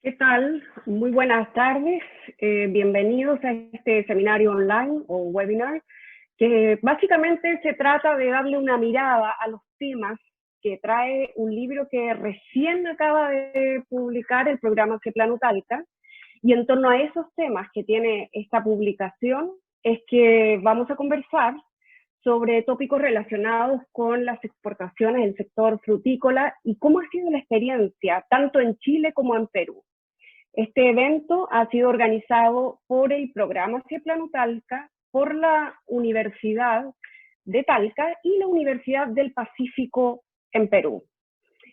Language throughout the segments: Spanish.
¿Qué tal? Muy buenas tardes. Bienvenidos a este seminario online o webinar, que básicamente se trata de darle una mirada a los temas que trae un libro que recién acaba de publicar el programa Ceplano Talca, y en torno a esos temas que tiene esta publicación es que vamos a conversar sobre tópicos relacionados con las exportaciones del sector frutícola y cómo ha sido la experiencia tanto en Chile como en Perú. Este evento ha sido organizado por el programa Ceplano Talca, por la Universidad de Talca y la Universidad del Pacífico en Perú.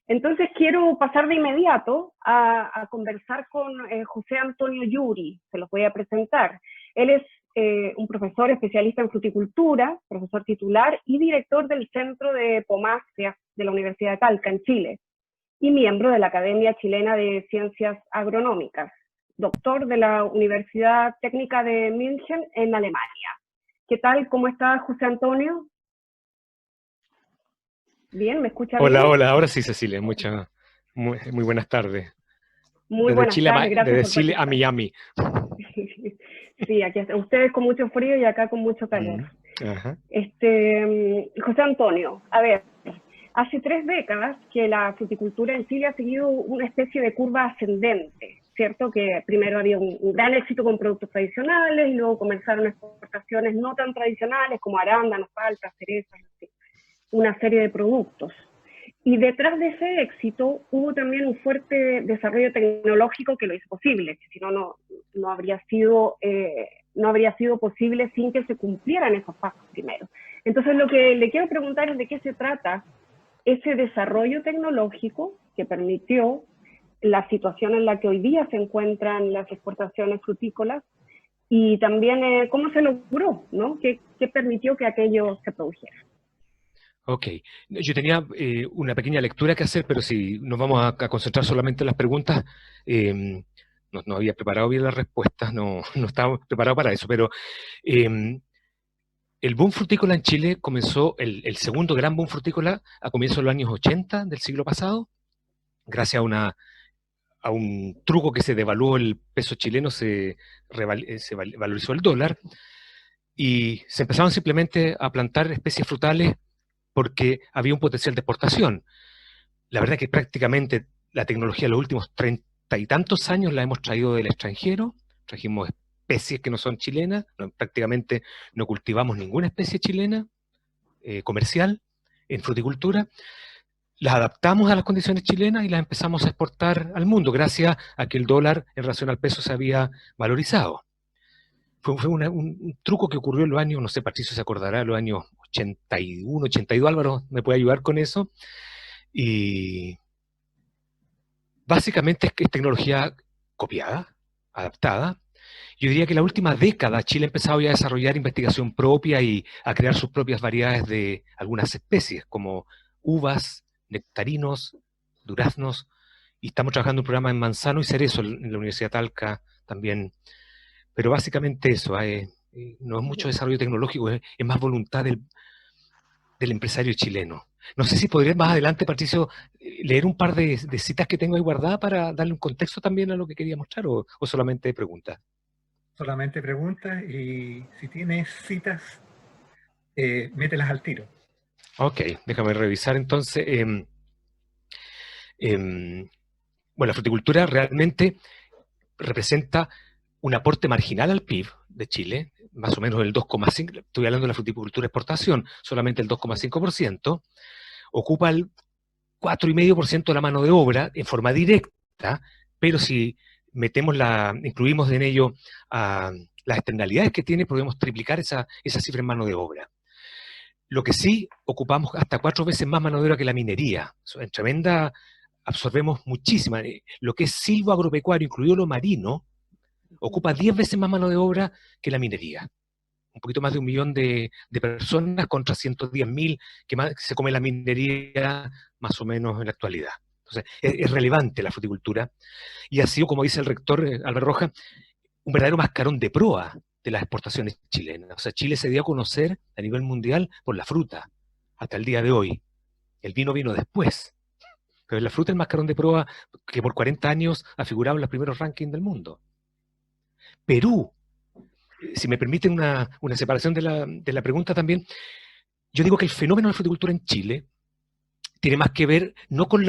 Entonces quiero pasar de inmediato a conversar con José Antonio Yuri, se los voy a presentar. Él es un profesor especialista en fruticultura, profesor titular y director del Centro de Pomacia de la Universidad de Talca en Chile, y miembro de la Academia Chilena de Ciencias Agronómicas, doctor de la Universidad Técnica de München en Alemania. ¿Qué tal? ¿Cómo está José Antonio? Bien, ¿me escucha bien? Hola, ahora sí, Cecilia, muy buenas tardes. Muy buenas tardes, gracias Desde por Chile a participar. Miami. Sí, aquí está. Ustedes con mucho frío y acá con mucho calor. Ajá. José Antonio, a ver, hace 3 décadas que la fruticultura en Chile ha seguido una especie de curva ascendente, ¿cierto? Que primero había un gran éxito con productos tradicionales y luego comenzaron exportaciones no tan tradicionales como arándanos, paltas, cerezas, una serie de productos. Y detrás de ese éxito hubo también un fuerte desarrollo tecnológico que lo hizo posible, que si no, no habría sido posible sin que se cumplieran esos pasos primero. Entonces lo que le quiero preguntar es de qué se trata ese desarrollo tecnológico que permitió la situación en la que hoy día se encuentran las exportaciones frutícolas y también cómo se logró, ¿no? ¿Qué permitió que aquello se produjera? Ok, yo tenía una pequeña lectura que hacer, pero si nos vamos a concentrar solamente en las preguntas, no había preparado bien las respuestas, no estaba preparado para eso, pero eh, el boom frutícola en Chile comenzó, el segundo gran boom frutícola, a comienzos de los años 80 del siglo pasado, gracias a un truco que se devaluó el peso chileno, se valorizó el dólar, y se empezaron simplemente a plantar especies frutales porque había un potencial de exportación. La verdad es que prácticamente la tecnología de los últimos 30 y tantos años la hemos traído del extranjero, trajimos especies que no son chilenas, prácticamente no cultivamos ninguna especie chilena comercial en fruticultura, las adaptamos a las condiciones chilenas y las empezamos a exportar al mundo, gracias a que el dólar en relación al peso se había valorizado. Fue un truco que ocurrió en los años, no sé, Patricio se acordará, en los años 81, 82, Álvaro me puede ayudar con eso. Y básicamente es tecnología copiada, adaptada. Yo diría que la última década Chile ha empezado ya a desarrollar investigación propia y a crear sus propias variedades de algunas especies, como uvas, nectarinos, duraznos, y estamos trabajando un programa en manzano y cerezo en la Universidad de Talca también. Pero básicamente eso, no es mucho desarrollo tecnológico, es más voluntad del empresario chileno. No sé si podrías más adelante, Patricio, leer un par de citas que tengo ahí guardadas para darle un contexto también a lo que quería mostrar, o solamente preguntas. Solamente preguntas y si tienes citas, mételas al tiro. Ok, déjame revisar entonces. Bueno, la fruticultura realmente representa un aporte marginal al PIB de Chile, más o menos el 2,5%, estoy hablando de la fruticultura exportación, solamente el 2,5%, ocupa el 4,5% de la mano de obra en forma directa, pero si incluimos en ello las externalidades que tiene, podemos triplicar esa cifra en mano de obra. Lo que sí, ocupamos hasta 4 veces más mano de obra que la minería. En tremenda, absorbemos muchísima. Lo que es silvo agropecuario, incluido lo marino, ocupa 10 veces más mano de obra que la minería. Un poquito más de 1 millón de personas contra 110.000 que se come la minería más o menos en la actualidad. Entonces, es relevante la fruticultura y ha sido, como dice el rector Álvaro Rojas, un verdadero mascarón de proa de las exportaciones chilenas. O sea, Chile se dio a conocer a nivel mundial por la fruta, hasta el día de hoy. El vino vino después. pero la fruta es el mascarón de proa que por 40 años ha figurado en los primeros rankings del mundo. Perú, si me permiten una separación de la pregunta también, yo digo que el fenómeno de la fruticultura en Chile tiene más que ver no con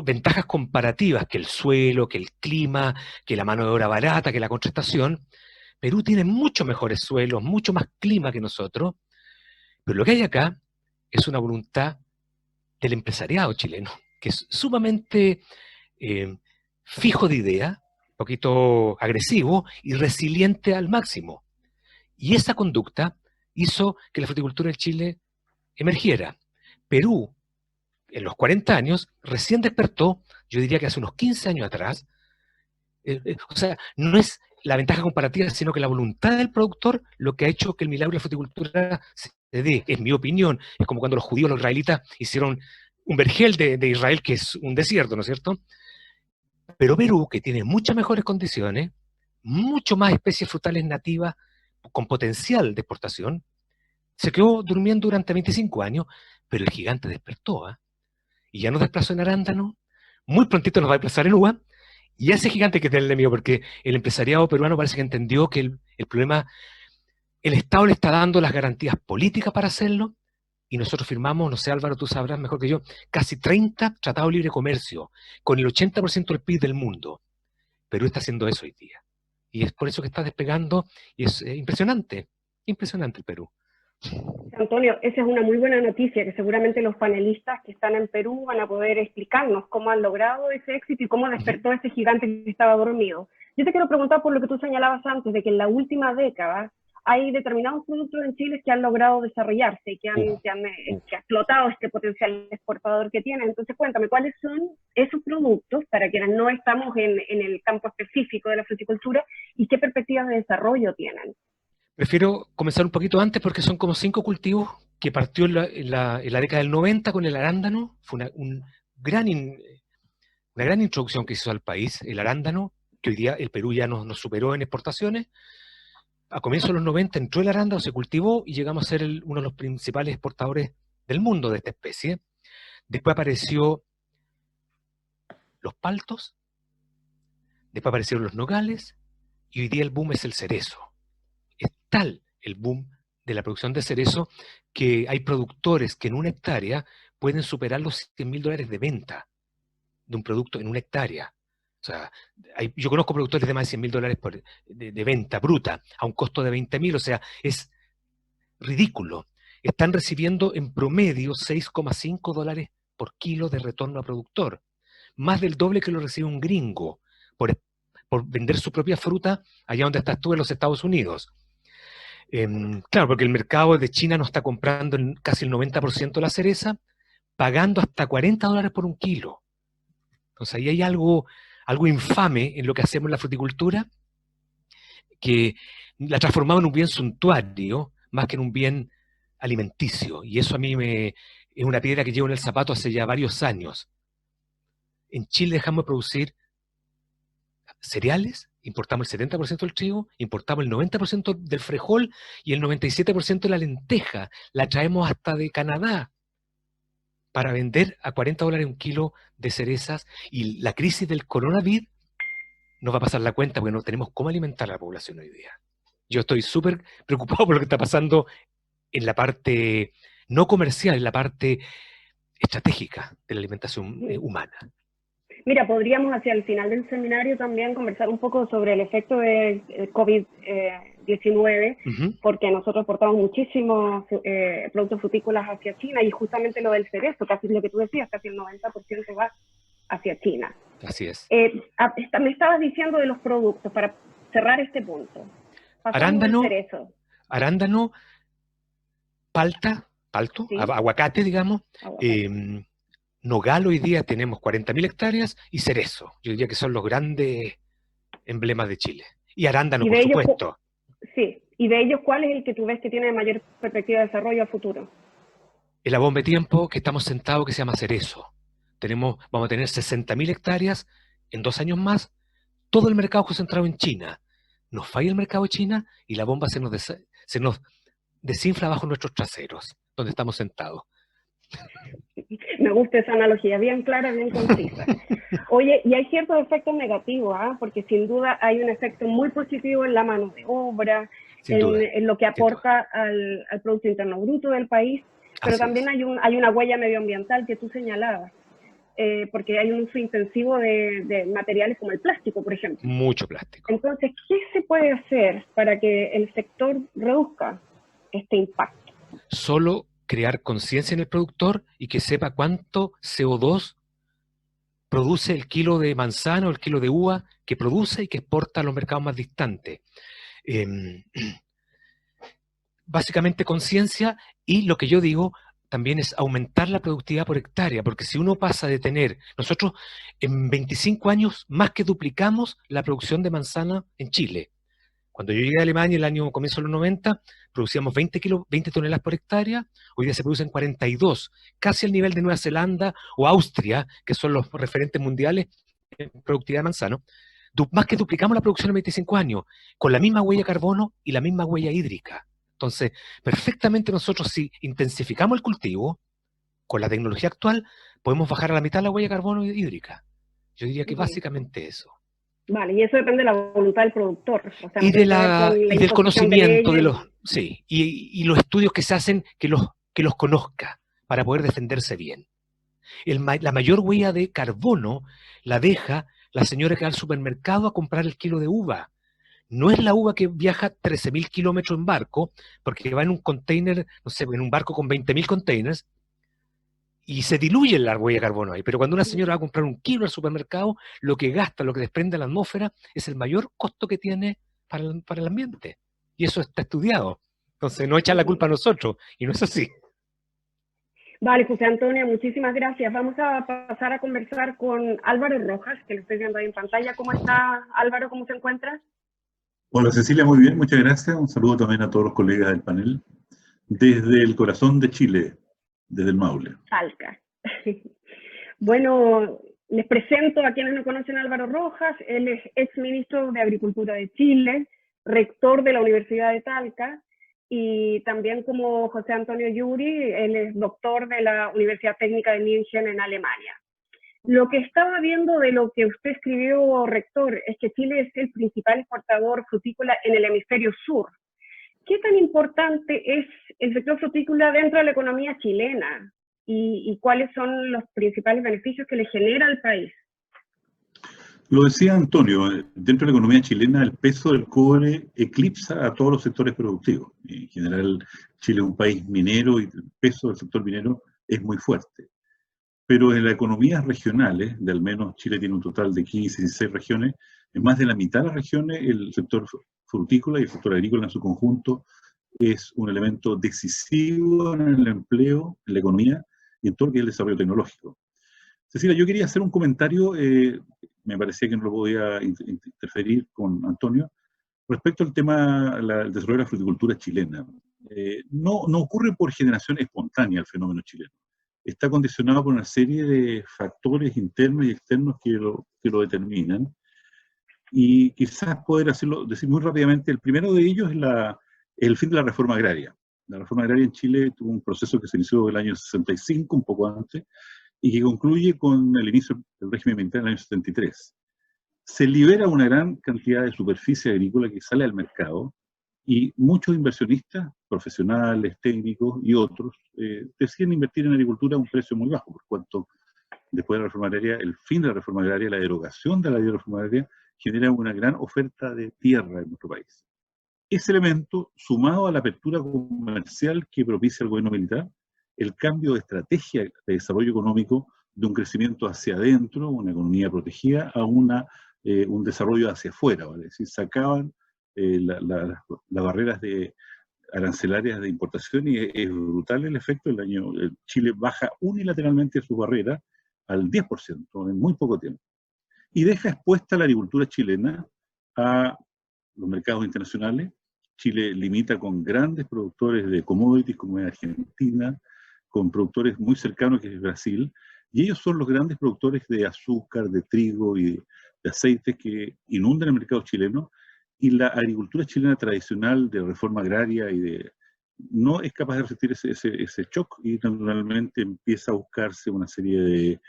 ventajas comparativas, que el suelo, que el clima, que la mano de obra barata, que la contratación. Perú tiene mucho mejores suelos, mucho más clima que nosotros, pero lo que hay acá es una voluntad del empresariado chileno, que es sumamente fijo de idea, un poquito agresivo y resiliente al máximo. Y esa conducta hizo que la fruticultura en Chile emergiera. Perú, en los 40 años, recién despertó, yo diría que hace unos 15 años atrás. O sea, no es la ventaja comparativa, sino que la voluntad del productor lo que ha hecho que el milagro de la fruticultura se dé, es mi opinión. Es como cuando los judíos, los israelitas, hicieron un vergel de Israel, que es un desierto, ¿no es cierto? Pero Perú, que tiene muchas mejores condiciones, mucho más especies frutales nativas con potencial de exportación, se quedó durmiendo durante 25 años, pero el gigante despertó, ¿eh? Y ya nos desplazó en arándano, muy prontito nos va a desplazar en uva, y ese gigante que es el enemigo, porque el empresariado peruano parece que entendió que el problema, el Estado le está dando las garantías políticas para hacerlo, y nosotros firmamos, no sé Álvaro, tú sabrás mejor que yo, casi 30 tratados de libre comercio, con el 80% del PIB del mundo. Perú está haciendo eso hoy día. Y es por eso que está despegando, y es impresionante el Perú. Antonio, esa es una muy buena noticia, que seguramente los panelistas que están en Perú van a poder explicarnos cómo han logrado ese éxito y cómo despertó ese gigante que estaba dormido. Yo te quiero preguntar por lo que tú señalabas antes, de que en la última década hay determinados productos en Chile que han logrado desarrollarse y que han explotado este potencial exportador que tienen. Entonces, cuéntame, ¿cuáles son esos productos, para quienes no estamos en el campo específico de la fruticultura, y qué perspectivas de desarrollo tienen? Prefiero comenzar un poquito antes porque son como 5 cultivos que partió en la década del 90 con el arándano. Fue una gran introducción que hizo al país el arándano, que hoy día el Perú ya nos superó en exportaciones. A comienzos de los 90 entró el arándano, se cultivó y llegamos a ser uno de los principales exportadores del mundo de esta especie. Después apareció los paltos, después aparecieron los nogales y hoy día el boom es el cerezo. Es tal el boom de la producción de cerezo que hay productores que en una hectárea pueden superar los $100.000 de venta de un producto en una hectárea. O sea, yo conozco productores de más de $100.000 de venta bruta a un costo de 20.000, o sea, es ridículo. Están recibiendo en promedio $6,5 por kilo de retorno a productor, más del doble que lo recibe un gringo por vender su propia fruta allá donde estás tú en los Estados Unidos. Claro, porque el mercado de China nos está comprando casi el 90% de la cereza, pagando hasta $40 por un kilo. Entonces ahí hay algo infame en lo que hacemos en la fruticultura, que la transformamos en un bien suntuario más que en un bien alimenticio. Y eso a mí es una piedra que llevo en el zapato hace ya varios años. En Chile dejamos de producir cereales, importamos el 70% del trigo, importamos el 90% del frijol y el 97% de la lenteja. La traemos hasta de Canadá para vender a $40 un kilo de cerezas, y la crisis del coronavirus nos va a pasar la cuenta porque no tenemos cómo alimentar a la población hoy día. Yo estoy súper preocupado por lo que está pasando en la parte no comercial, en la parte estratégica de la alimentación humana. Mira, podríamos hacia el final del seminario también conversar un poco sobre el efecto de COVID-19, porque nosotros exportamos muchísimos productos frutícolas hacia China, y justamente lo del cerezo, casi lo que tú decías, casi el 90% va hacia China. Así es. Me estabas diciendo de los productos, para cerrar este punto. Arándano, palto, ¿sí? Aguacate, digamos. Aguacate. Nogal hoy día tenemos 40.000 hectáreas y cerezo. Yo diría que son los grandes emblemas de Chile. Y arándano, por supuesto. Sí. ¿Y de ellos cuál es el que tú ves que tiene mayor perspectiva de desarrollo a futuro? El abombe tiempo que estamos sentados, que se llama cerezo. Vamos a tener 60.000 hectáreas en 2 años más. Todo el mercado concentrado en China. Nos falla el mercado de China y la bomba se nos desinfla bajo nuestros traseros, donde estamos sentados. Me gusta esa analogía, bien clara, bien concisa. Oye, y hay ciertos efectos negativos, porque sin duda hay un efecto muy positivo en la mano de obra, en lo que aporta al Producto Interno Bruto del país, pero también hay una huella medioambiental que tú señalabas, porque hay un uso intensivo de materiales como el plástico, por ejemplo. Mucho plástico. Entonces, ¿qué se puede hacer para que el sector reduzca este impacto? Solo crear conciencia en el productor y que sepa cuánto CO2 produce el kilo de manzana o el kilo de uva que produce y que exporta a los mercados más distantes. Básicamente conciencia, y lo que yo digo también es aumentar la productividad por hectárea, porque si uno pasa de tener, nosotros en 25 años más que duplicamos la producción de manzana en Chile. Cuando yo llegué a Alemania el año comienzo de los 90, producíamos 20 toneladas por hectárea, hoy día se producen 42, casi al nivel de Nueva Zelanda o Austria, que son los referentes mundiales en productividad de manzano. Más que duplicamos la producción en 25 años, con la misma huella de carbono y la misma huella hídrica. Entonces, perfectamente nosotros si intensificamos el cultivo, con la tecnología actual, podemos bajar a la mitad la huella de carbono hídrica. Yo diría que básicamente eso. Vale, y eso depende de la voluntad del productor. O sea, Y, y del conocimiento de los... Sí, y los estudios que se hacen, que los conozca, para poder defenderse bien. La mayor huella de carbono la deja la señora que va al supermercado a comprar el kilo de uva. No es la uva que viaja 13.000 kilómetros en barco, porque va en un container, no sé, en un barco con 20.000 containers, y se diluye la huella de carbono ahí. Pero cuando una señora va a comprar un kilo al supermercado, lo que gasta, lo que desprende a la atmósfera, es el mayor costo que tiene para el ambiente. Y eso está estudiado. Entonces no echan la culpa a nosotros, y no es así. Vale, José Antonio, muchísimas gracias. Vamos a pasar a conversar con Álvaro Rojas, que lo estoy viendo ahí en pantalla. ¿Cómo está, Álvaro? ¿Cómo se encuentra? Hola Cecilia, muy bien, muchas gracias. Un saludo también a todos los colegas del panel. Desde el corazón de Chile, desde el Maule. Talca. Bueno, les presento a quienes no conocen a Álvaro Rojas. Él es exministro de Agricultura de Chile, rector de la Universidad de Talca, y también como José Antonio Yuri, él es doctor de la Universidad Técnica de München en Alemania. Lo que estaba viendo de lo que usted escribió, rector, es que Chile es el principal exportador frutícola en el hemisferio sur. ¿Qué tan importante es el sector frutícola dentro de la economía chilena? ¿Y cuáles son los principales beneficios que le genera al país? Lo decía Antonio, dentro de la economía chilena el peso del cobre eclipsa a todos los sectores productivos. En general, Chile es un país minero y el peso del sector minero es muy fuerte. Pero en las economías regionales, de al menos Chile tiene un total de 15, 16 regiones, en más de la mitad de las regiones el sector frutícola y el sector agrícola en su conjunto es un elemento decisivo en el empleo, en la economía y en todo lo que es el desarrollo tecnológico. Cecilia, yo quería hacer un comentario, me parecía que no lo podía interferir con Antonio, respecto al tema del desarrollo de la fruticultura chilena. No ocurre por generación espontánea el fenómeno chileno. Está condicionado por una serie de factores internos y externos que lo determinan. Y quizás poder decir muy rápidamente, el primero de ellos es el fin de la reforma agraria. La reforma agraria en Chile tuvo un proceso que se inició en el año 65, un poco antes, y que concluye con el inicio del régimen militar en el año 73. Se libera una gran cantidad de superficie agrícola que sale al mercado, y muchos inversionistas, profesionales, técnicos y otros, deciden invertir en agricultura a un precio muy bajo, por cuanto después de la reforma agraria, el fin de la reforma agraria, la derogación de la reforma agraria, genera una gran oferta de tierra en nuestro país. Ese elemento, sumado a la apertura comercial que propicia el gobierno militar, el cambio de estrategia de desarrollo económico de un crecimiento hacia adentro, una economía protegida, a un desarrollo hacia afuera, ¿vale? Es decir, sacaban las barreras arancelarias de importación y es brutal el efecto. Chile baja unilateralmente su barrera al 10% en muy poco tiempo. Y deja expuesta la agricultura chilena a los mercados internacionales. Chile limita con grandes productores de commodities como es Argentina, con productores muy cercanos que es Brasil, y ellos son los grandes productores de azúcar, de trigo y de aceites que inundan el mercado chileno, y la agricultura chilena tradicional de reforma agraria y no es capaz de resistir ese shock y naturalmente empieza a buscarse una serie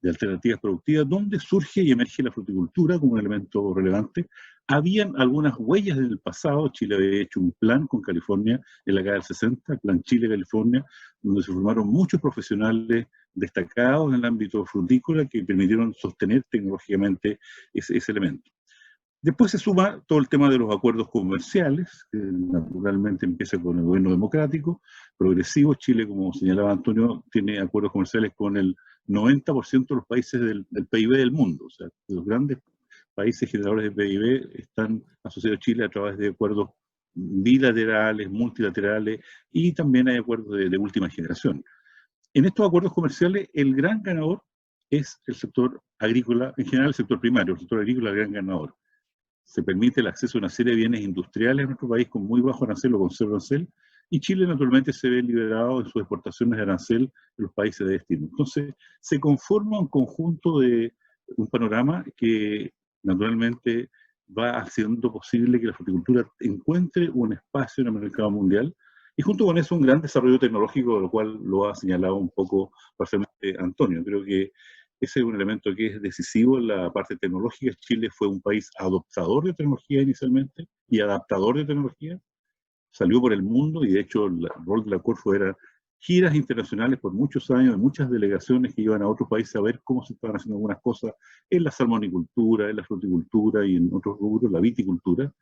de alternativas productivas, donde surge y emerge la fruticultura como un elemento relevante. Habían algunas huellas del pasado. Chile había hecho un plan con California en la década del 60, el Plan Chile-California, donde se formaron muchos profesionales destacados en el ámbito frutícola que permitieron sostener tecnológicamente ese elemento. Después se suma todo el tema de los acuerdos comerciales, que naturalmente empieza con el gobierno democrático, progresivo. Chile, como señalaba Antonio, tiene acuerdos comerciales con el 90% de los países del PIB del mundo. O sea, los grandes países generadores de PIB están asociados a Chile a través de acuerdos bilaterales, multilaterales, y también hay acuerdos de última generación. En estos acuerdos comerciales, el gran ganador es el sector agrícola, en general el sector primario. El sector agrícola es el gran ganador. Se permite el acceso a una serie de bienes industriales en nuestro país con muy bajo arancel o con cero arancel, y Chile naturalmente se ve liberado en sus exportaciones de arancel en los países de destino. Entonces, se conforma un conjunto de un panorama que naturalmente va haciendo posible que la fruticultura encuentre un espacio en el mercado mundial, y junto con eso un gran desarrollo tecnológico, lo cual lo ha señalado un poco parcialmente Antonio. Creo que ese es un elemento que es decisivo en la parte tecnológica. Chile fue un país adoptador de tecnología inicialmente y adaptador de tecnología. Salió por el mundo y de hecho el rol de la Corfo era giras internacionales por muchos años, de muchas delegaciones que iban a otros países a ver cómo se estaban haciendo algunas cosas en la salmonicultura, en la fruticultura y en otros rubros, la viticultura.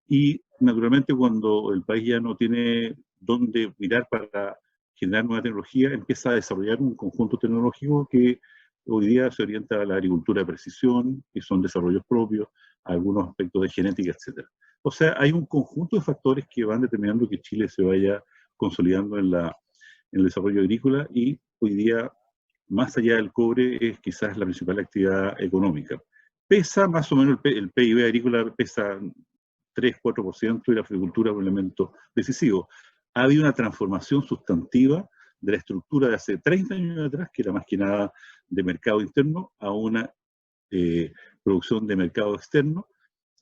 Y naturalmente cuando el país ya no tiene dónde mirar para generar nueva tecnología, empieza a desarrollar un conjunto tecnológico que hoy día se orienta a la agricultura de precisión, que son desarrollos propios, algunos aspectos de genética, etc. O sea, hay un conjunto de factores que van determinando que Chile se vaya consolidando en el desarrollo agrícola, y hoy día, más allá del cobre, es quizás la principal actividad económica. Pesa más o menos el PIB agrícola, pesa 3-4%, y la agricultura es un elemento decisivo. Ha habido una transformación sustantiva de la estructura de hace 30 años atrás, que era más que nada de mercado interno, a una producción de mercado externo,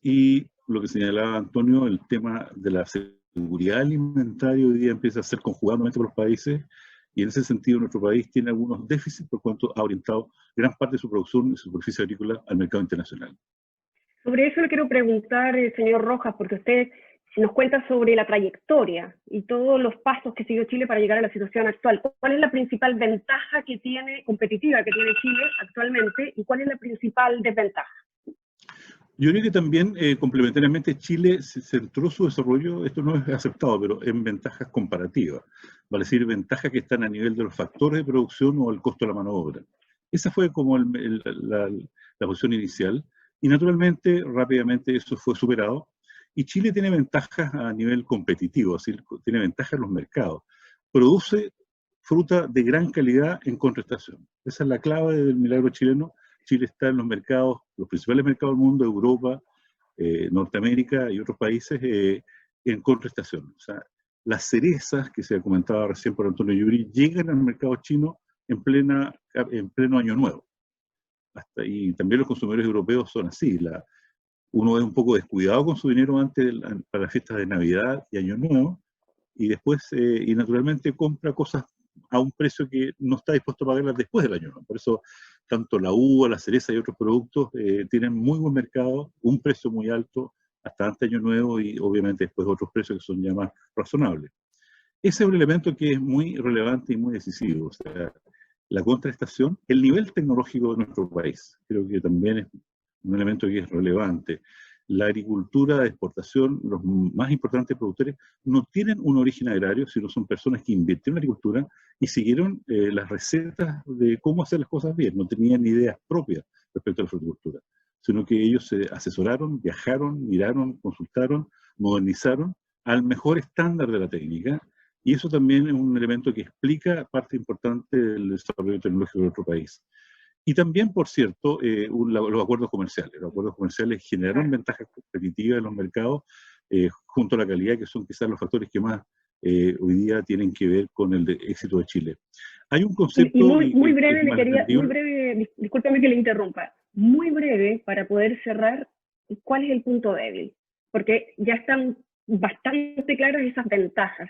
y lo que señalaba Antonio, el tema de la seguridad alimentaria hoy día empieza a ser conjugado nuevamente por los países, y en ese sentido nuestro país tiene algunos déficits por cuanto ha orientado gran parte de su producción y superficie agrícola al mercado internacional. Sobre eso le quiero preguntar, señor Rojas, porque usted nos cuenta sobre la trayectoria y todos los pasos que siguió Chile para llegar a la situación actual. ¿Cuál es la principal ventaja que tiene, competitiva que tiene Chile actualmente, y cuál es la principal desventaja? Yo creo que también, complementariamente, Chile se centró su desarrollo, esto no es aceptado, pero en ventajas comparativas, vale decir, ventajas que están a nivel de los factores de producción o el costo de la mano de obra. Esa fue como la posición inicial, y naturalmente, rápidamente eso fue superado, y Chile tiene ventajas a nivel competitivo, es decir, tiene ventajas en los mercados. Produce fruta de gran calidad en contratación. Esa es la clave del milagro chileno. Chile está en los mercados, los principales mercados del mundo, Europa, Norteamérica y otros países, en contratación. O sea, las cerezas, que se ha comentado recién por Antonio Yuri, llegan al mercado chino en pleno año nuevo. Y también los consumidores europeos son así. Uno es un poco descuidado con su dinero para las fiestas de Navidad y Año Nuevo, y después, y naturalmente compra cosas a un precio que no está dispuesto a pagarlas después del Año Nuevo. Por eso, tanto la uva, la cereza y otros productos tienen muy buen mercado, un precio muy alto hasta antes de Año Nuevo, y obviamente después otros precios que son ya más razonables. Ese es un elemento que es muy relevante y muy decisivo. O sea, la contraestación, el nivel tecnológico de nuestro país, creo que también es un elemento que es relevante. La agricultura de exportación, los más importantes productores, no tienen un origen agrario, sino son personas que invirtieron en agricultura y siguieron las recetas de cómo hacer las cosas bien. No tenían ideas propias respecto a la fruticultura, sino que ellos se asesoraron, viajaron, miraron, consultaron, modernizaron al mejor estándar de la técnica, y eso también es un elemento que explica parte importante del desarrollo tecnológico de nuestro país. Y también, por cierto, los acuerdos comerciales. Los acuerdos comerciales generaron ventajas competitivas en los mercados, junto a la calidad, que son quizás los factores que más hoy día tienen que ver con el éxito de Chile. Hay un concepto... muy breve, discúlpame que le interrumpa, muy breve para poder cerrar, ¿cuál es el punto débil? Porque ya están bastante claras esas ventajas.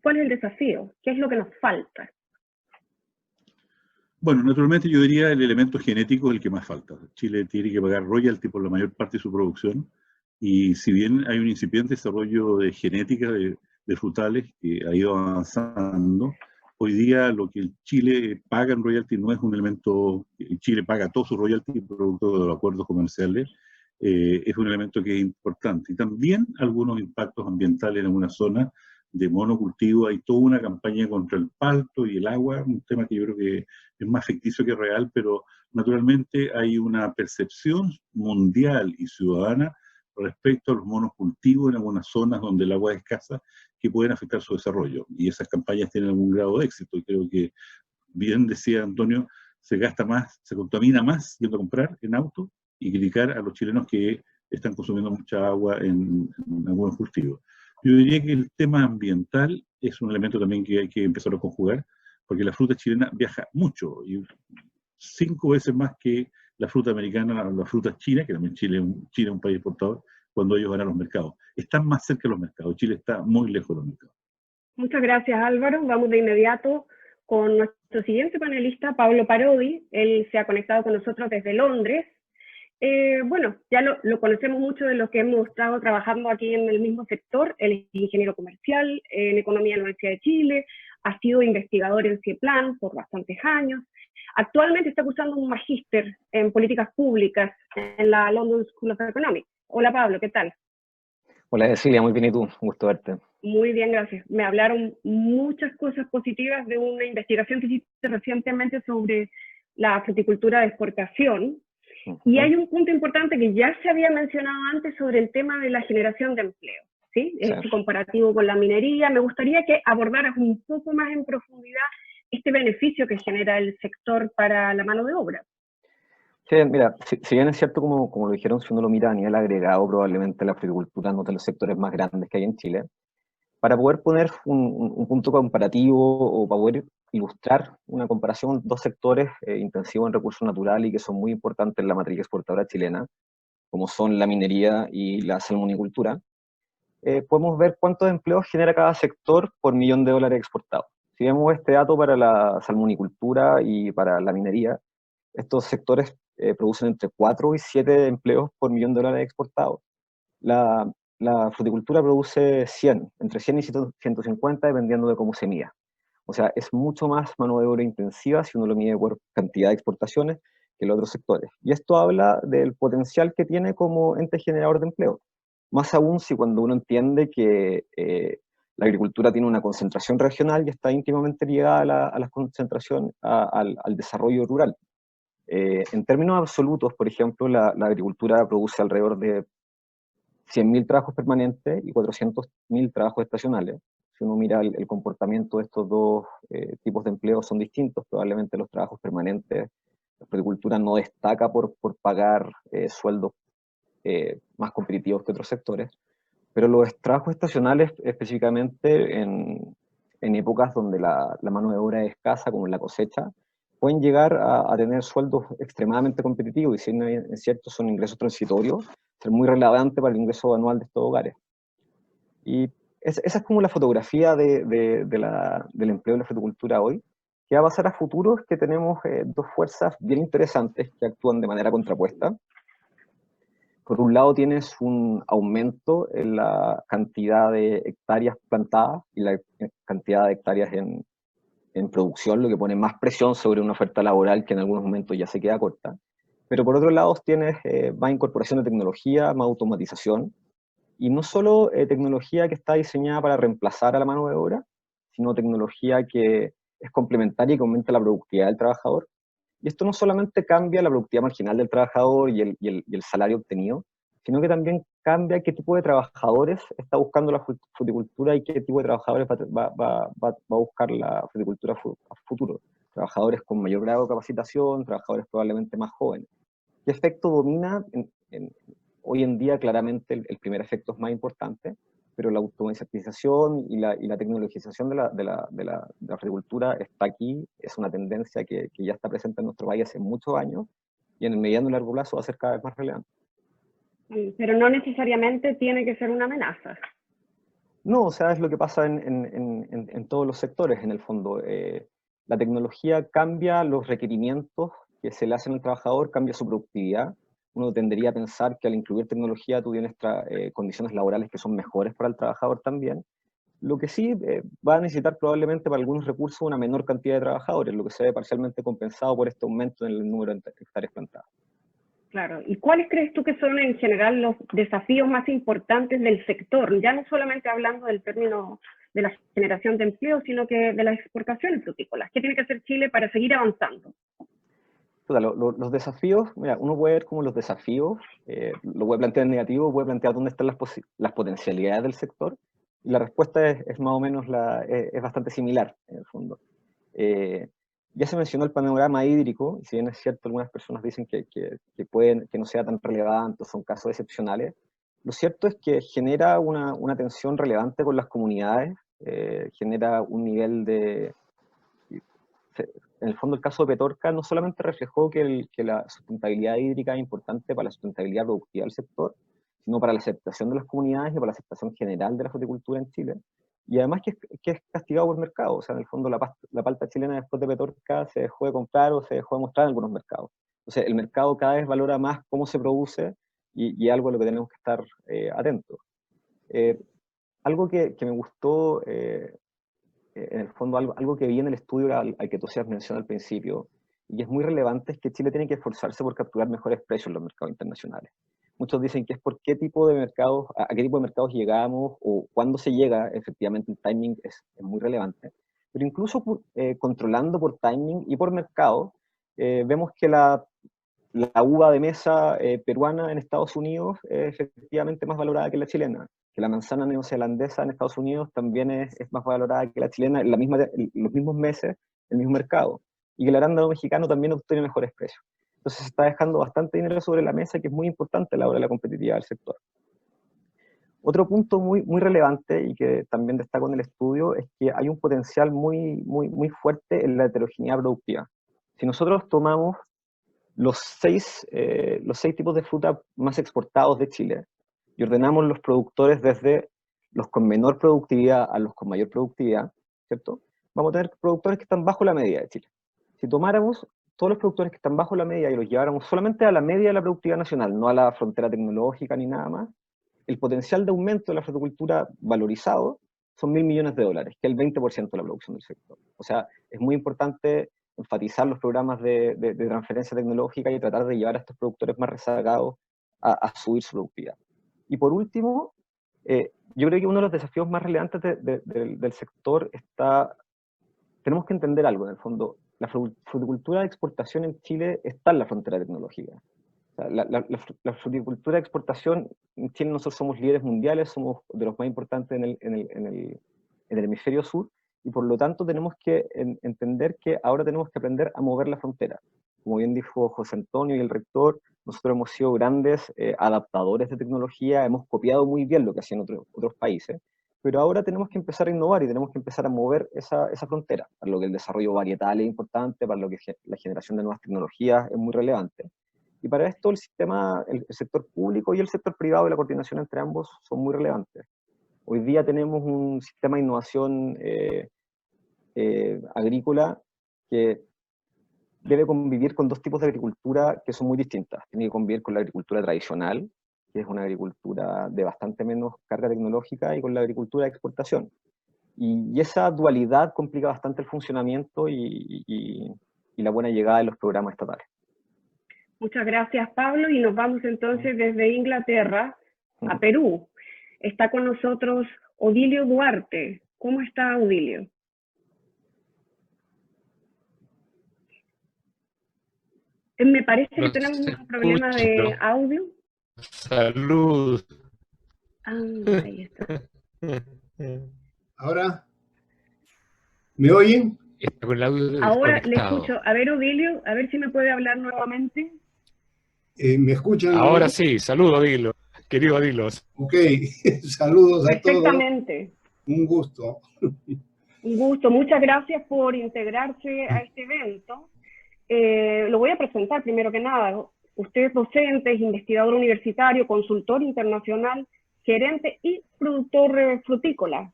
¿Cuál es el desafío? ¿Qué es lo que nos falta? Bueno, naturalmente yo diría el elemento genético es el que más falta. Chile tiene que pagar royalty por la mayor parte de su producción, y si bien hay un incipiente desarrollo de genética de frutales que ha ido avanzando, hoy día lo que el Chile paga en royalty no es un elemento. Chile paga todo su royalty producto de los acuerdos comerciales, es un elemento que es importante. Y también algunos impactos ambientales en algunas zonas de monocultivo. Hay toda una campaña contra el palto y el agua, un tema que yo creo que es más ficticio que real, pero naturalmente hay una percepción mundial y ciudadana respecto a los monocultivos en algunas zonas donde el agua es escasa, que pueden afectar su desarrollo. Y esas campañas tienen algún grado de éxito. Y creo que, bien decía Antonio, se gasta más, se contamina más yendo a comprar en auto y criticar a los chilenos que están consumiendo mucha agua en algunos cultivos. Yo diría que el tema ambiental es un elemento también que hay que empezar a conjugar, porque la fruta chilena viaja mucho, y 5 veces más que la fruta americana, la fruta china, que también Chile es un país exportador, cuando ellos van a los mercados. Están más cerca de los mercados, Chile está muy lejos de los mercados. Muchas gracias, Álvaro. Vamos de inmediato con nuestro siguiente panelista, Pablo Parodi. Él se ha conectado con nosotros desde Londres. Bueno, ya lo conocemos mucho de los que hemos estado trabajando aquí en el mismo sector. Él es ingeniero comercial en Economía en la Universidad de Chile, ha sido investigador en CIEPLAN por bastantes años. Actualmente está cursando un magíster en políticas públicas en la London School of Economics. Hola Pablo, ¿qué tal? Hola Cecilia, muy bien, ¿y tú? Un gusto verte. Muy bien, gracias. Me hablaron muchas cosas positivas de una investigación que hiciste recientemente sobre la fruticultura de exportación. Y hay un punto importante que ya se había mencionado antes sobre el tema de la generación de empleo, ¿sí? Este comparativo con la minería. Me gustaría que abordaras un poco más en profundidad este beneficio que genera el sector para la mano de obra. Sí, mira, si bien es cierto, como lo dijeron, si uno lo mira a nivel agregado, probablemente la fruticultura no es de los sectores más grandes que hay en Chile. Para poder poner un punto comparativo o para poder ilustrar una comparación, dos sectores intensivos en recursos naturales y que son muy importantes en la matriz exportadora chilena, como son la minería y la salmonicultura, podemos ver cuántos empleos genera cada sector por $1.000.000 exportados. Si vemos este dato para la salmonicultura y para la minería, estos sectores producen entre 4 y 7 empleos por $1.000.000 exportados. La fruticultura produce 100, entre 100 y 150, dependiendo de cómo se mida. O sea, es mucho más mano de obra intensiva si uno lo mide por cantidad de exportaciones que los otros sectores. Y esto habla del potencial que tiene como ente generador de empleo. Más aún si cuando uno entiende que la agricultura tiene una concentración regional y está íntimamente ligada a la concentración, al desarrollo rural. En términos absolutos, por ejemplo, la agricultura produce alrededor de 100.000 trabajos permanentes y 400.000 trabajos estacionales. Si uno mira el comportamiento de estos dos tipos de empleos son distintos. Probablemente los trabajos permanentes, la agricultura no destaca por pagar sueldos más competitivos que otros sectores, pero los trabajos estacionales, específicamente en épocas donde la mano de obra es escasa, como en la cosecha, pueden llegar a tener sueldos extremadamente competitivos, y si no es cierto, son ingresos transitorios, ser muy relevante para el ingreso anual de estos hogares. Y esa es como la fotografía del empleo de la fruticultura hoy. ¿Qué va a pasar a futuro? Es que tenemos dos fuerzas bien interesantes que actúan de manera contrapuesta. Por un lado tienes un aumento en la cantidad de hectáreas plantadas y la cantidad de hectáreas en producción, lo que pone más presión sobre una oferta laboral que en algunos momentos ya se queda corta. Pero por otro lado tienes más incorporación de tecnología, más automatización, y no solo tecnología que está diseñada para reemplazar a la mano de obra, sino tecnología que es complementaria y que aumenta la productividad del trabajador. Y esto no solamente cambia la productividad marginal del trabajador y el salario obtenido, sino que también cambia qué tipo de trabajadores está buscando la fruticultura y qué tipo de trabajadores va a buscar la fruticultura a futuro. Trabajadores con mayor grado de capacitación, trabajadores probablemente más jóvenes. ¿Qué efecto domina? Hoy en día claramente el primer efecto es más importante, pero la automatización y la tecnologización de la fruticultura está aquí, es una tendencia que ya está presente en nuestro país hace muchos años, y en el mediano y largo plazo va a ser cada vez más relevante. Pero no necesariamente tiene que ser una amenaza. No, o sea, es lo que pasa en todos los sectores, en el fondo. La tecnología cambia los requerimientos que se le hacen al trabajador, cambia su productividad. Uno tendería a pensar que al incluir tecnología tú tienes condiciones laborales que son mejores para el trabajador también. Lo que sí va a necesitar probablemente para algunos recursos una menor cantidad de trabajadores, lo que se ve parcialmente compensado por este aumento en el número de hectáreas plantadas. Claro. ¿Y cuáles crees tú que son en general los desafíos más importantes del sector? Ya no solamente hablando del término de la generación de empleo, sino que de las exportaciones frutícolas. ¿Qué tiene que hacer Chile para seguir avanzando? Los desafíos, mira, uno puede ver como los desafíos, lo puede plantear en negativo, puede plantear dónde están las potencialidades del sector, y la respuesta es más o menos es bastante similar, en el fondo. Ya se mencionó el panorama hídrico, y si bien es cierto, algunas personas dicen que no sea tan relevante, son casos excepcionales, lo cierto es que genera una tensión relevante con las comunidades, genera un nivel de... En el fondo, el caso de Petorca no solamente reflejó que la sustentabilidad hídrica es importante para la sustentabilidad productiva del sector, sino para la aceptación de las comunidades y para la aceptación general de la fruticultura en Chile. Y además que es castigado por mercado. O sea, en el fondo, la palta chilena después de Petorca se dejó de comprar o se dejó de mostrar en algunos mercados. Entonces, el mercado cada vez valora más cómo se produce y algo a lo que tenemos que estar atentos. Algo que me gustó en el fondo algo que vi en el estudio al que tú hacías mención al principio, y es muy relevante, es que Chile tiene que esforzarse por capturar mejores precios en los mercados internacionales. Muchos dicen que es por qué tipo de mercados, a qué tipo de mercados llegamos, o cuándo se llega, efectivamente el timing es muy relevante. Pero incluso controlando por timing y por mercado, vemos que la uva de mesa peruana en Estados Unidos es efectivamente más valorada que la chilena, que la manzana neozelandesa en Estados Unidos también es más valorada que la chilena en los mismos meses, el mismo mercado, y que el arándano mexicano también obtiene mejores precios. Entonces se está dejando bastante dinero sobre la mesa, que es muy importante a la hora de la competitividad del sector. Otro punto muy relevante y que también destaco en el estudio es que hay un potencial muy fuerte en la heterogeneidad productiva. Si nosotros tomamos los seis tipos de fruta más exportados de Chile y ordenamos los productores desde los con menor productividad a los con mayor productividad, ¿cierto? Vamos a tener productores que están bajo la media de Chile. Si tomáramos todos los productores que están bajo la media y los lleváramos solamente a la media de la productividad nacional, no a la frontera tecnológica ni nada más, el potencial de aumento de la fruticultura valorizado son $1.000 millones, que es el 20% de la producción del sector. O sea, es muy importante enfatizar los programas de transferencia tecnológica y tratar de llevar a estos productores más rezagados a subir su productividad. Y por último, yo creo que uno de los desafíos más relevantes del sector está, tenemos que entender algo en el fondo, la fruticultura de exportación en Chile está en la frontera tecnológica. O sea, la fruticultura de exportación, en Chile nosotros somos líderes mundiales, somos de los más importantes en el hemisferio sur, y por lo tanto tenemos que entender que ahora tenemos que aprender a mover la frontera. Como bien dijo José Antonio y el rector, nosotros hemos sido grandes adaptadores de tecnología, hemos copiado muy bien lo que hacían otros países, pero ahora tenemos que empezar a innovar y tenemos que empezar a mover esa frontera, para lo que el desarrollo varietal es importante, para lo que la generación de nuevas tecnologías es muy relevante. Y para esto el sector público y el sector privado y la coordinación entre ambos son muy relevantes. Hoy día tenemos un sistema de innovación agrícola que debe convivir con dos tipos de agricultura que son muy distintas. Tiene que convivir con la agricultura tradicional, que es una agricultura de bastante menos carga tecnológica, y con la agricultura de exportación. Y esa dualidad complica bastante el funcionamiento y la buena llegada de los programas estatales. Muchas gracias, Pablo, y nos vamos entonces desde Inglaterra a Perú. Está con nosotros Odilio Duarte. ¿Cómo está, Odilio? Me parece que tenemos un problema de audio. Salud. Ahí está. Ahora, ¿me oyen? Está con el audio Ahora le desconectado. escucho. A ver, Odilio, a ver si me puede hablar nuevamente. ¿Me escuchan? Ahora sí, saludo, Dilo. Querido Dilos. Ok, saludos a todos. Perfectamente. Un gusto. Un gusto. Muchas gracias por integrarse a este evento. Lo voy a presentar primero que nada. Usted es docente, es investigador universitario, consultor internacional, gerente y productor frutícola,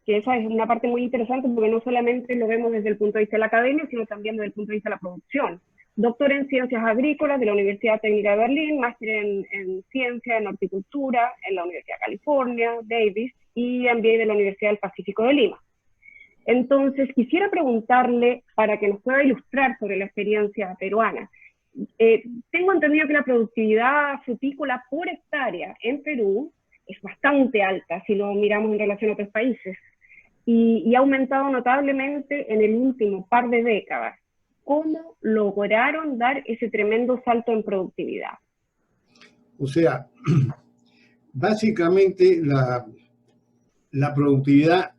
que esa es una parte muy interesante porque no solamente lo vemos desde el punto de vista de la academia, sino también desde el punto de vista de la producción. Doctor en Ciencias Agrícolas de la Universidad Técnica de Berlín, máster en Ciencia en Horticultura en la Universidad de California, Davis, y MBA de la Universidad del Pacífico de Lima. Entonces, quisiera preguntarle, para que nos pueda ilustrar sobre la experiencia peruana, tengo entendido que la productividad frutícola por hectárea en Perú es bastante alta, si lo miramos en relación a otros países, y ha aumentado notablemente en el último par de décadas. ¿Cómo lograron dar ese tremendo salto en productividad? O sea, básicamente la productividad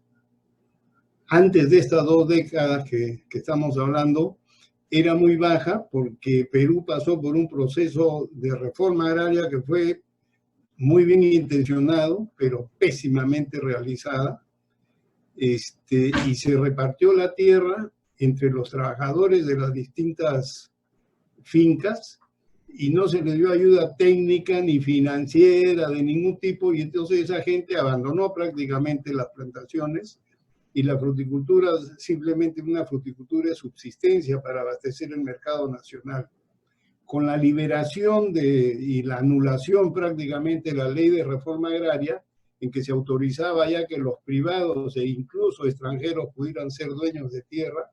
antes de estas 2 décadas que estamos hablando era muy baja porque Perú pasó por un proceso de reforma agraria que fue muy bien intencionado, pero pésimamente realizada, y se repartió la tierra entre los trabajadores de las distintas fincas y no se les dio ayuda técnica ni financiera de ningún tipo, y entonces esa gente abandonó prácticamente las plantaciones y la fruticultura, simplemente una fruticultura de subsistencia para abastecer el mercado nacional. Con la liberación y la anulación prácticamente de la ley de reforma agraria, en que se autorizaba ya que los privados e incluso extranjeros pudieran ser dueños de tierra,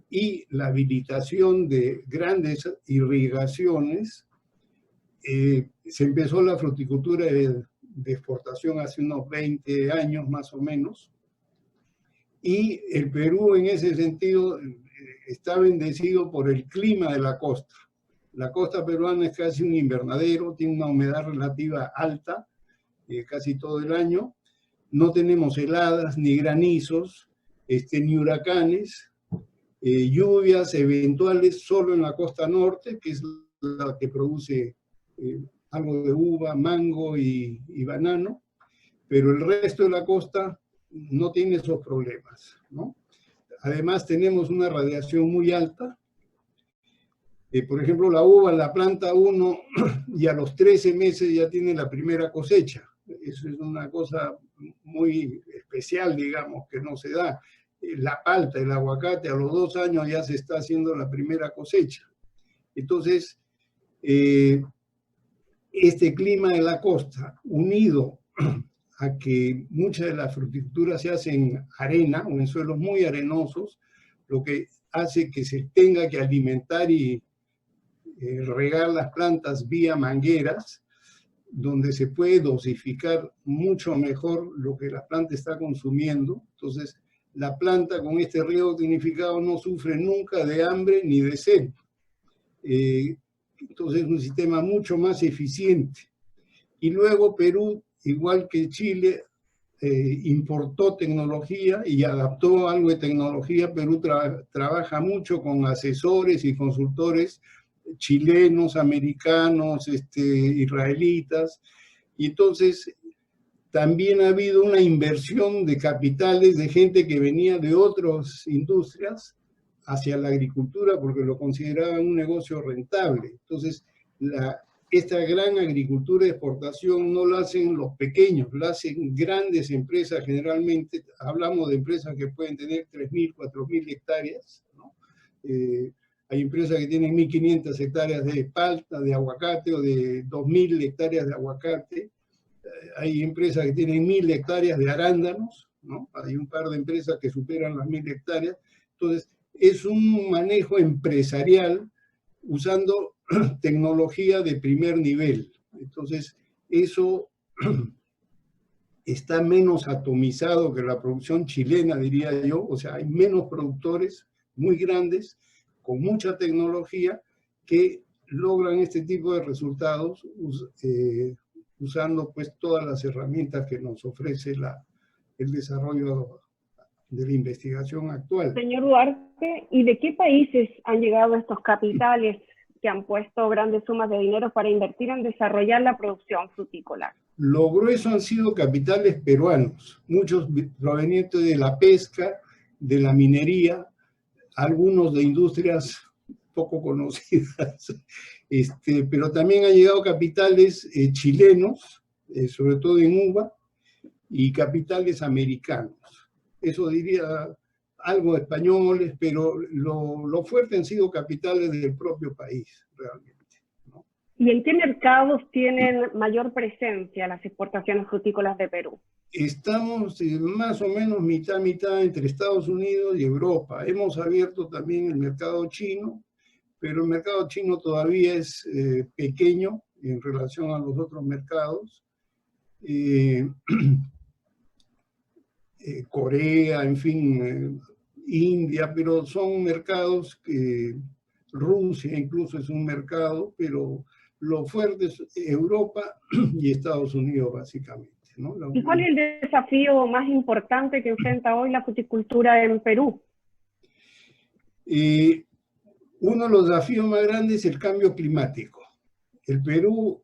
y la habilitación de grandes irrigaciones, se empezó la fruticultura de exportación hace unos 20 años más o menos, y el Perú en ese sentido está bendecido por el clima de la costa. La costa peruana es casi un invernadero, tiene una humedad relativa alta casi todo el año, no tenemos heladas ni granizos, ni huracanes, lluvias eventuales solo en la costa norte, que es la que produce algo de uva, mango y banano, pero el resto de la costa no tiene esos problemas, ¿no? Además tenemos una radiación muy alta. Por ejemplo, la uva la planta uno y a los 13 meses ya tiene la primera cosecha. Eso es una cosa muy especial, digamos, que no se da. La palta, el aguacate, a los 2 años ya se está haciendo la primera cosecha. Entonces, este clima de la costa, unido a que mucha de la fruticultura se hace en arena o en suelos muy arenosos, lo que hace que se tenga que alimentar y regar las plantas vía mangueras, donde se puede dosificar mucho mejor lo que la planta está consumiendo. Entonces, la planta con este riego tecnificado no sufre nunca de hambre ni de sed. Entonces, es un sistema mucho más eficiente. Y luego Perú, igual que Chile, importó tecnología y adaptó algo de tecnología. Perú trabaja mucho con asesores y consultores chilenos, americanos, israelitas, y entonces también ha habido una inversión de capitales de gente que venía de otras industrias hacia la agricultura porque lo consideraban un negocio rentable. Entonces, esta gran agricultura de exportación no la hacen los pequeños, la hacen grandes empresas generalmente. Hablamos de empresas que pueden tener 3.000, 4.000 hectáreas, ¿no? Hay empresas que tienen 1.500 hectáreas de palta, de aguacate, o de 2.000 hectáreas de aguacate. Hay empresas que tienen 1.000 hectáreas de arándanos, ¿no? Hay un par de empresas que superan las 1.000 hectáreas. Entonces, es un manejo empresarial usando tecnología de primer nivel. Entonces, eso está menos atomizado que la producción chilena, diría yo. O sea, hay menos productores muy grandes, con mucha tecnología, que logran este tipo de resultados usando pues todas las herramientas que nos ofrece el desarrollo de la investigación actual. Señor Duarte, ¿y de qué países han llegado estos capitales que han puesto grandes sumas de dinero para invertir en desarrollar la producción frutícola? Lo grueso han sido capitales peruanos, muchos provenientes de la pesca, de la minería, algunos de industrias poco conocidas, pero también han llegado capitales chilenos, sobre todo en uva, y capitales americanos. Eso diría algo españoles, pero lo fuerte han sido capitales del propio país, realmente, ¿no? ¿Y en qué mercados tienen mayor presencia las exportaciones frutícolas de Perú? Estamos más o menos mitad entre Estados Unidos y Europa. Hemos abierto también el mercado chino, pero el mercado chino todavía es pequeño en relación a los otros mercados. Corea, en fin, India, pero son mercados que Rusia incluso es un mercado, pero lo fuerte es Europa y Estados Unidos básicamente, ¿no? ¿Y cuál es el desafío más importante que enfrenta hoy la fruticultura en Perú? Uno de los desafíos más grandes es el cambio climático. El Perú,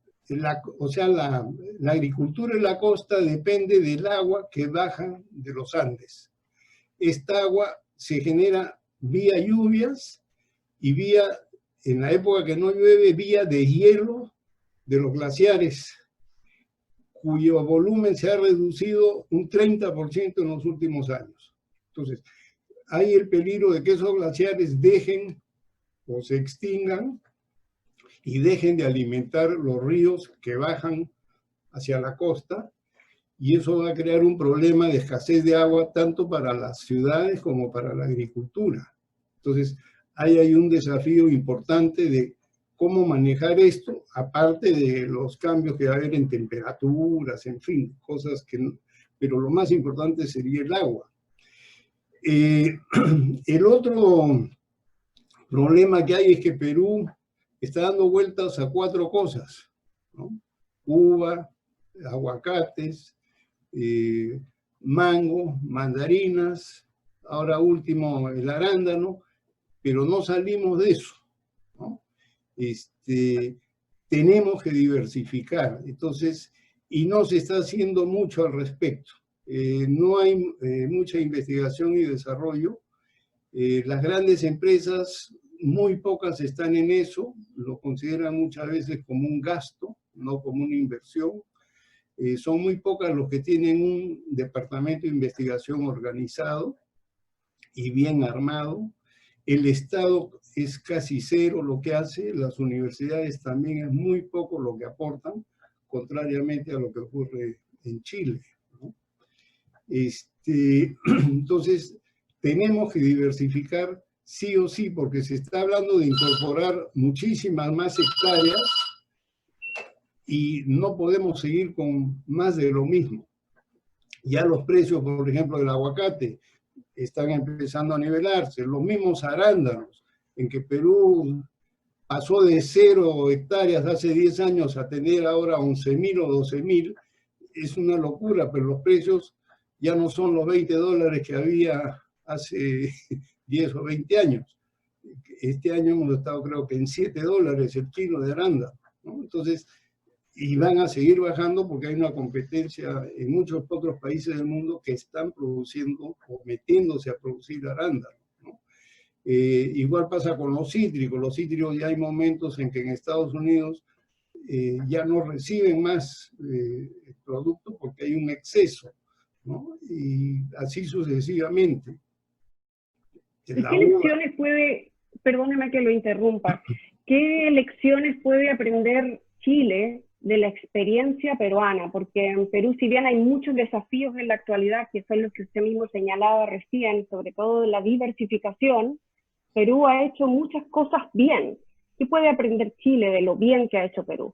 o sea, la agricultura en la costa depende del agua que baja de los Andes. Esta agua se genera vía lluvias y vía, en la época que no llueve, vía de hielo de los glaciares, cuyo volumen se ha reducido un 30% en los últimos años. Entonces, hay el peligro de que esos glaciares dejen o se extingan y dejen de alimentar los ríos que bajan hacia la costa, y eso va a crear un problema de escasez de agua tanto para las ciudades como para la agricultura. Entonces, ahí hay un desafío importante de cómo manejar esto, aparte de los cambios que va a haber en temperaturas, en fin, cosas que no, pero lo más importante sería el agua. El otro problema que hay es que Perú está dando vueltas a 4 cosas, ¿no? Uva, aguacates, mango, mandarinas, ahora último el arándano, pero no salimos de eso, ¿no? Tenemos que diversificar, entonces, y no se está haciendo mucho al respecto. No hay mucha investigación y desarrollo. Las grandes empresas, muy pocas están en eso, lo consideran muchas veces como un gasto, no como una inversión. Son muy pocas los que tienen un departamento de investigación organizado y bien armado. El Estado es casi cero lo que hace, las universidades también es muy poco lo que aportan, contrariamente a lo que ocurre en Chile, ¿no? Entonces, tenemos que diversificar sí o sí, porque se está hablando de incorporar muchísimas más hectáreas y no podemos seguir con más de lo mismo. Ya los precios, por ejemplo, del aguacate están empezando a nivelarse, los mismos arándanos, en que Perú pasó de 0 hectáreas hace 10 años a tener ahora 11.000 o 12.000, es una locura, pero los precios ya no son los $20 que había hace 10 o 20 años. Este año hemos estado creo que en $7 el kilo de arándano, ¿no? Entonces, y van a seguir bajando porque hay una competencia en muchos otros países del mundo que están produciendo o metiéndose a producir arándano, ¿no? Igual pasa con los cítricos ya hay momentos en que en Estados Unidos ya no reciben más productos porque hay un exceso, ¿no? Y así sucesivamente. ¿Qué lecciones puede, perdóneme que lo interrumpa, qué lecciones puede aprender Chile de la experiencia peruana? Porque en Perú, si bien hay muchos desafíos en la actualidad, que son los que usted mismo señalaba recién, sobre todo la diversificación, Perú ha hecho muchas cosas bien. ¿Qué puede aprender Chile de lo bien que ha hecho Perú?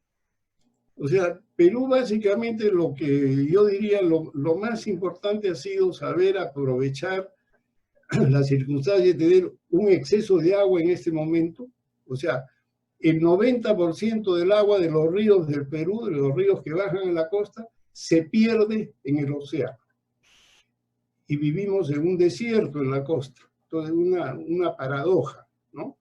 O sea, Perú básicamente lo que yo diría, lo más importante ha sido saber aprovechar las circunstancias de tener un exceso de agua en este momento. O sea, el 90% del agua de los ríos del Perú, de los ríos que bajan en la costa, se pierde en el océano. Y vivimos en un desierto en la costa. Entonces, una paradoja, ¿no?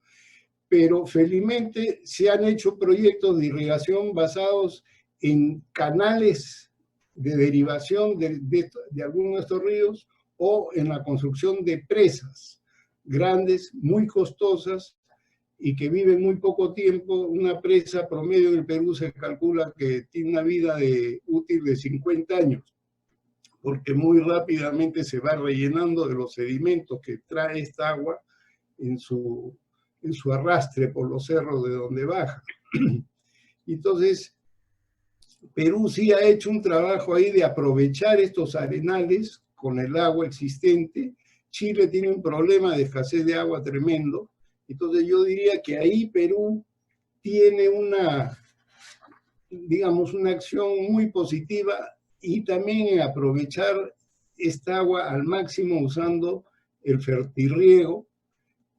Pero felizmente se han hecho proyectos de irrigación basados en canales de derivación de algunos de estos ríos o en la construcción de presas grandes, muy costosas, y que viven muy poco tiempo. Una presa promedio en el Perú se calcula que tiene una vida útil de 50 años, porque muy rápidamente se va rellenando de los sedimentos que trae esta agua en su arrastre por los cerros de donde baja. Entonces, Perú sí ha hecho un trabajo ahí de aprovechar estos arenales con el agua existente. Chile tiene un problema de escasez de agua tremendo. Entonces yo diría que ahí Perú tiene digamos, una acción muy positiva, y también en aprovechar esta agua al máximo usando el fertirriego,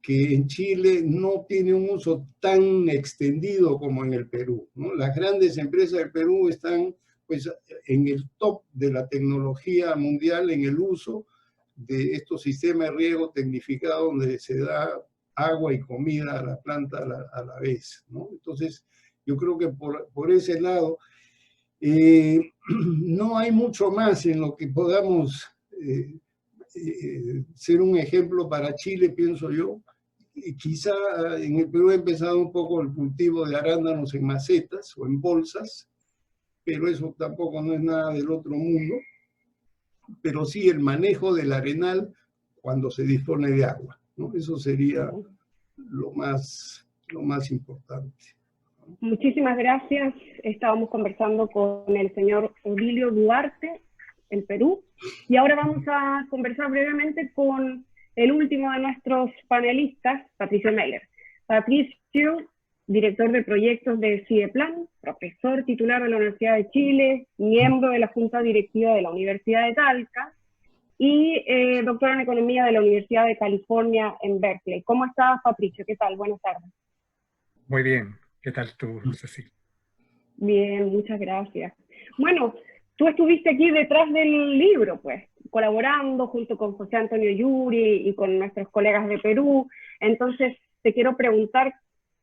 que en Chile no tiene un uso tan extendido como en el Perú, ¿no? Las grandes empresas del Perú están pues en el top de la tecnología mundial en el uso de estos sistemas de riego tecnificado donde se da agua y comida a la planta a la vez, ¿no? Entonces, yo creo que por ese lado no hay mucho más en lo que podamos ser un ejemplo para Chile, pienso yo. Quizá en el Perú ha empezado un poco el cultivo de arándanos en macetas o en bolsas, pero eso tampoco no es nada del otro mundo. Pero sí el manejo del arenal cuando se dispone de agua, ¿no? Eso sería lo más importante. Muchísimas gracias. Estábamos conversando con el señor Odilio Duarte, en Perú, y ahora vamos a conversar brevemente con el último de nuestros panelistas, Patricio Meller. Patricio, director de proyectos de CIDEPLAN, profesor titular de la Universidad de Chile, miembro de la Junta Directiva de la Universidad de Talca y doctor en Economía de la Universidad de California en Berkeley. ¿Cómo estás, Patricio? ¿Qué tal? Buenas tardes. Muy bien. ¿Qué tal tú, Cecilia? Bien, muchas gracias. Bueno, tú estuviste aquí detrás del libro, pues, colaborando junto con José Antonio Yuri y con nuestros colegas de Perú. Entonces, te quiero preguntar,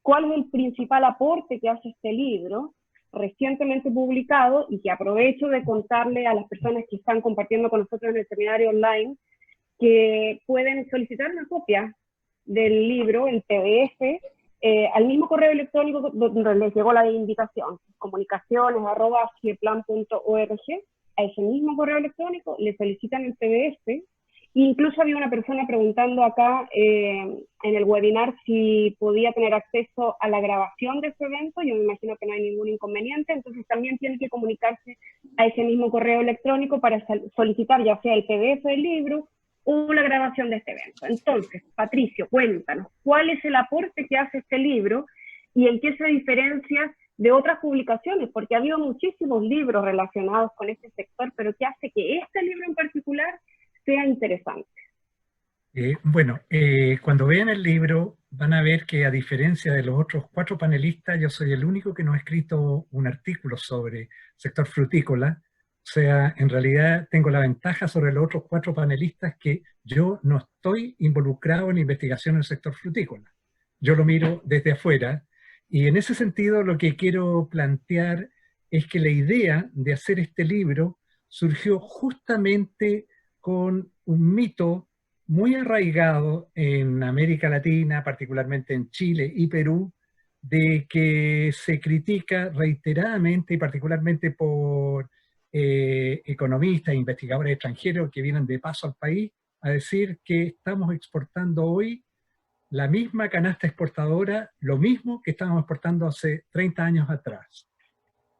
¿cuál es el principal aporte que hace este libro, recientemente publicado, y que aprovecho de contarle a las personas que están compartiendo con nosotros en el seminario online, que pueden solicitar una copia del libro, el PDF, al mismo correo electrónico donde les llegó la invitación, comunicaciones@cideplan.org, a ese mismo correo electrónico le solicitan el PDF. Incluso había una persona preguntando acá en el webinar si podía tener acceso a la grabación de este evento. Yo me imagino que no hay ningún inconveniente, entonces también tiene que comunicarse a ese mismo correo electrónico para solicitar ya sea el PDF del libro o la grabación de este evento. Entonces, Patricio, cuéntanos, ¿cuál es el aporte que hace este libro y en qué se diferencia de otras publicaciones? Porque ha habido muchísimos libros relacionados con este sector, pero ¿qué hace que este libro en particular sea interesante? Cuando vean el libro van a ver que, a diferencia de los otros 4 panelistas, yo soy el único que no ha escrito un artículo sobre sector frutícola. O sea, en realidad tengo la ventaja sobre los otros 4 panelistas que yo no estoy involucrado en investigación en el sector frutícola. Yo lo miro desde afuera, y en ese sentido lo que quiero plantear es que la idea de hacer este libro surgió justamente con un mito muy arraigado en América Latina, particularmente en Chile y Perú, de que se critica reiteradamente, y particularmente por economistas e investigadores extranjeros que vienen de paso al país, a decir que estamos exportando hoy la misma canasta exportadora, lo mismo que estábamos exportando hace 30 años atrás.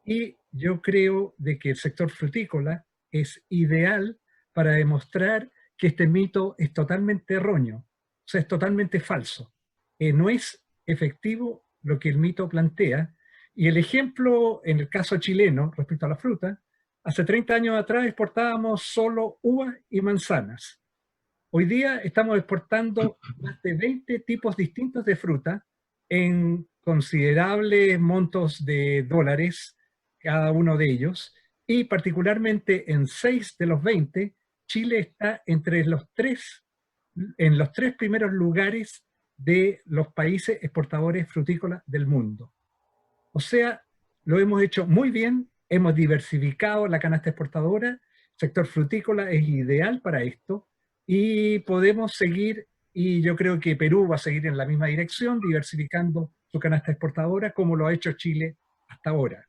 Y yo creo de que el sector frutícola es ideal para demostrar que este mito es totalmente erróneo, o sea, es totalmente falso. No es efectivo lo que el mito plantea, y el ejemplo en el caso chileno respecto a la fruta, hace 30 años atrás exportábamos solo uvas y manzanas. Hoy día estamos exportando más de 20 tipos distintos de fruta en considerables montos de dólares cada uno de ellos, y particularmente en 6 de los 20, Chile está entre en los 3 primeros lugares de los países exportadores frutícolas del mundo. O sea, lo hemos hecho muy bien, hemos diversificado la canasta exportadora, el sector frutícola es ideal para esto, y podemos seguir y yo creo que Perú va a seguir en la misma dirección, diversificando su canasta exportadora, como lo ha hecho Chile hasta ahora.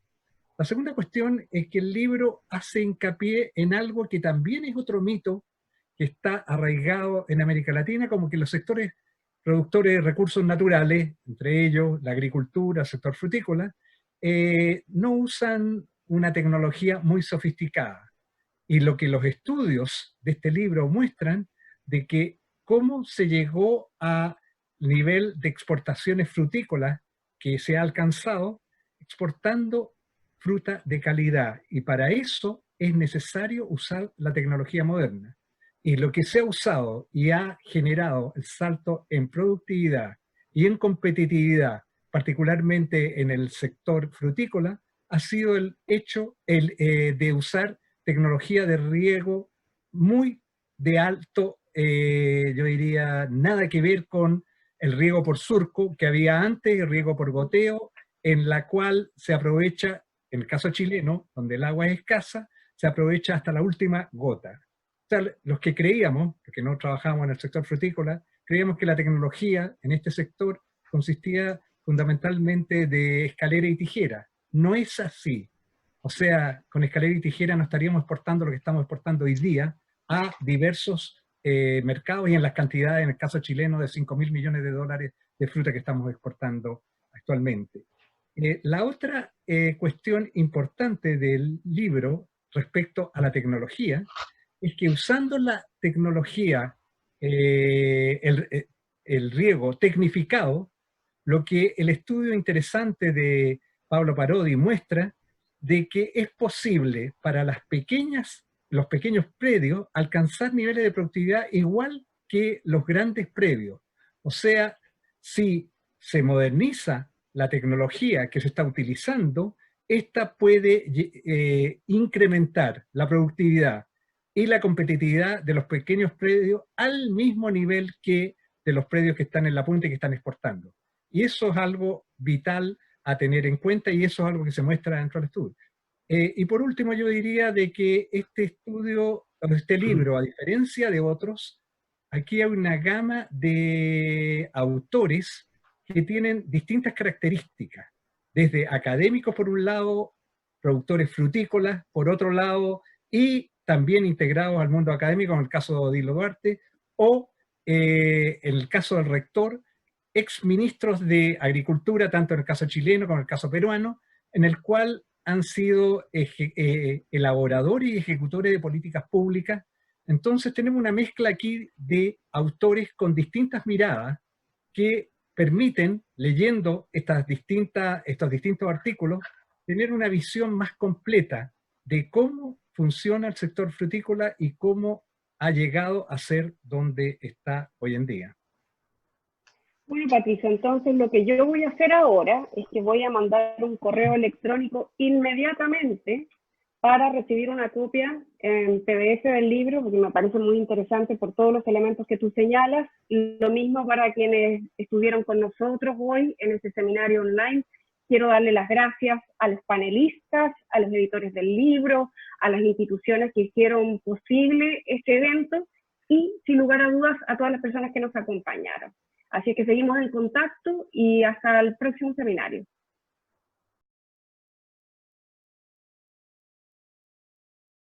La segunda cuestión es que el libro hace hincapié en algo que también es otro mito que está arraigado en América Latina, como que los sectores productores de recursos naturales, entre ellos la agricultura, el sector frutícola, no usan una tecnología muy sofisticada. Y lo que los estudios de este libro muestran, de que cómo se llegó a nivel de exportaciones frutícolas que se ha alcanzado exportando fruta de calidad. Y para eso es necesario usar la tecnología moderna. Y lo que se ha usado y ha generado el salto en productividad y en competitividad, particularmente en el sector frutícola, ha sido el hecho de usar tecnología de riego muy de alto, yo diría, nada que ver con el riego por surco que había antes, el riego por goteo, en la cual se aprovecha, en el caso chileno, donde el agua es escasa, se aprovecha hasta la última gota. O sea, los que creíamos, porque no trabajábamos en el sector frutícola, creíamos que la tecnología en este sector consistía fundamentalmente de escalera y tijera. No es así. O sea, con escalera y tijera no estaríamos exportando lo que estamos exportando hoy día a diversos mercados y en las cantidades, en el caso chileno, de 5.000 millones de dólares de fruta que estamos exportando actualmente. La otra cuestión importante del libro respecto a la tecnología es que usando la tecnología, el riego tecnificado, lo que el estudio interesante de Pablo Parodi muestra de que es posible para los pequeños predios alcanzar niveles de productividad igual que los grandes predios. O sea, si se moderniza la tecnología que se está utilizando, esta puede incrementar la productividad y la competitividad de los pequeños predios al mismo nivel que de los predios que están en la punta y que están exportando. Y eso es algo vital a tener en cuenta y eso es algo que se muestra dentro del estudio. Y por último yo diría de que este libro, a diferencia de otros, aquí hay una gama de autores que tienen distintas características, desde académicos por un lado, productores frutícolas por otro lado, y también integrados al mundo académico, en el caso de Odilo Duarte, o en el caso del rector, exministros de Agricultura, tanto en el caso chileno como en el caso peruano, en el cual han sido elaboradores y ejecutores de políticas públicas. Entonces tenemos una mezcla aquí de autores con distintas miradas que permiten, leyendo estos distintos artículos, tener una visión más completa de cómo funciona el sector frutícola y cómo ha llegado a ser donde está hoy en día. Bueno, Patricia, entonces lo que yo voy a hacer ahora es que voy a mandar un correo electrónico inmediatamente para recibir una copia en PDF del libro, porque me parece muy interesante por todos los elementos que tú señalas. Lo mismo para quienes estuvieron con nosotros hoy en este seminario online. Quiero darle las gracias a los panelistas, a los editores del libro, a las instituciones que hicieron posible este evento y, sin lugar a dudas, a todas las personas que nos acompañaron. Así que seguimos en contacto y hasta el próximo seminario.